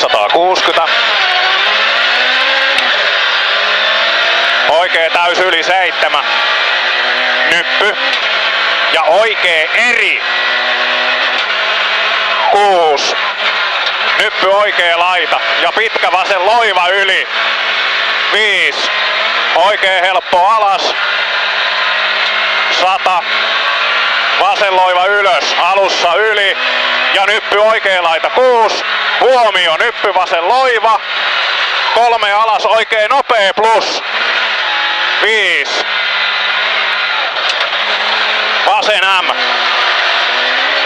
260. Oikee täys yli 7. Nyppy. Ja oikee eri. 6. Nyppy oikee laita. Ja pitkä vasen loiva yli. 5. Oikee helppo alas. 100. Vasen loiva ylös. Alussa yli. Ja nyppy oikee laita 6. Huomio. Nyppy vasen loiva. 3 alas oikee nopea plus. 5. Vasen M.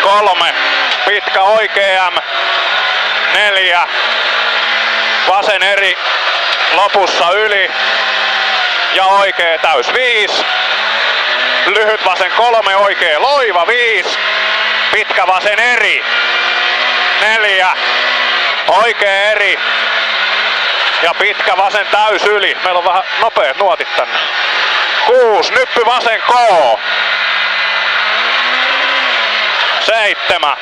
3. Pitkä oikee M. 4. Vasen eri. Lopussa yli. Ja oikee täys 5. Lyhyt vasen 3. Oikee loiva 5. Pitkä vasen eri. 4. Oikee eri. Ja pitkä vasen täys yli. Meillä on vähän nopeat nuotit tänne. 6. Nyppy vasen K. 7.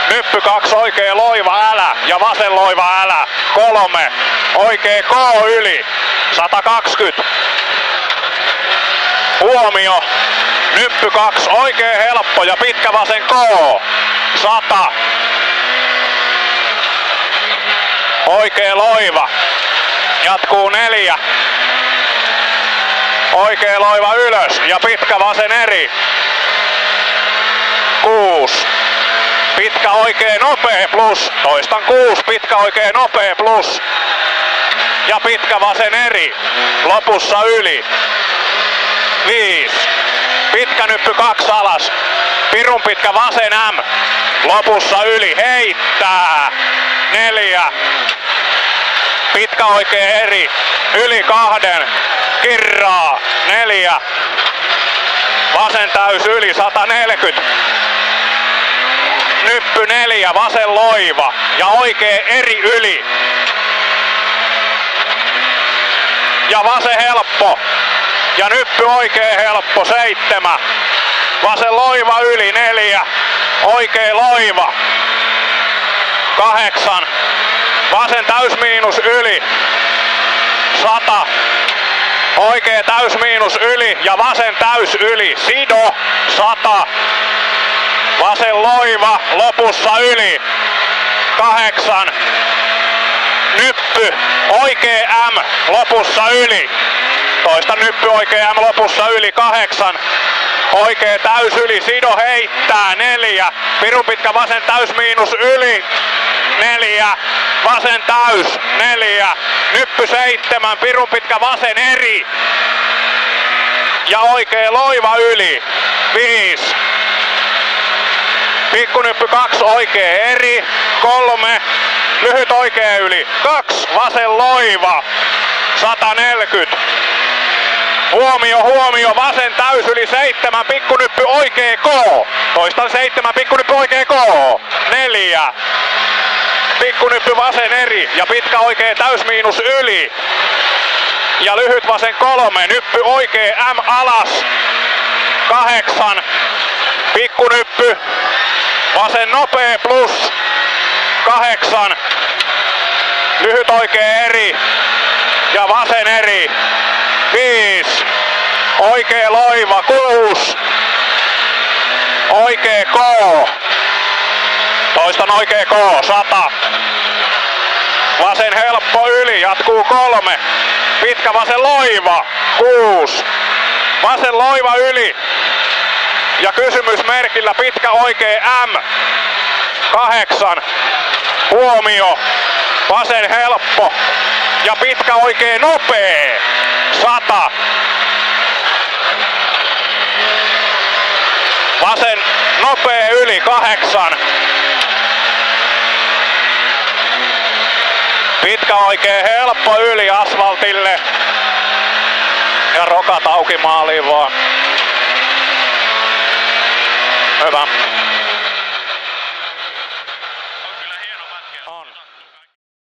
Nyppy 2. Oikee loiva älä. Ja vasen loiva älä. 3. Oikee K yli. 120. Huomio. Nyppy 2. Oikee helppo ja pitkä vasen K. 100. Oikee loiva. Jatkuu 4. Oikee loiva ylös ja pitkä vasen eri. 6. Pitkä oikee nopea plus. Toistan 6. Pitkä oikee nopea plus. Ja pitkä vasen eri. Lopussa yli. 5. Pitkä nyppy 2 alas. Pirun pitkä vasen M. Lopussa yli. Heittää. 4. Pitkä oikee eri. Yli 2. Kirraa. 4. Vasen täys yli. 140. Nyppy 4. Vasen loiva. Ja oikee eri yli. Ja vasen helppo. Ja nyppy oikee helppo 7. Vasen loiva yli 4. Oikee loiva 8. Vasen täys miinus yli 100. Oikee täys miinus yli ja vasen täys yli. Sido 100. Vasen loiva lopussa yli 8. Nyppy oikee M lopussa yli. Toista nyppy oikee M lopussa yli 8. Oikee täys yli, sido heittää 4. Pirun pitkä vasen täys miinus yli 4. Vasen täys 4. Nyppy 7. Pirun pitkä vasen eri. Ja oikee loiva yli 5. Pikkunyppy 2 oikee eri. 3. Lyhyt oikee yli 2. Vasen loiva 140. Huomio, vasen täys yli 7, pikkunyppy oikee K. Toistan 7, pikkunyppy oikee K. 4. Pikkunyppy vasen eri ja pitkä oikee täys miinus yli. Ja lyhyt vasen 3, nyppy oikee M alas. 8. Pikkunyppy. Vasen nopea plus. 8. Lyhyt oikee eri. Ja vasen eri. 5. Oikee loiva 6. Oikee K. Toistan oikee K 100. Vasen helppo yli, jatkuu 3. Pitkä vasen loiva 6. Vasen loiva yli. Ja kysymysmerkillä pitkä oikee M 8. Huomio. Vasen helppo. Ja pitkä oikee nopee 100. Vasen nopee yli 8. Pitkä oikee helppo yli asfaltille. Ja rokat auki maaliin vaan. Hyvä.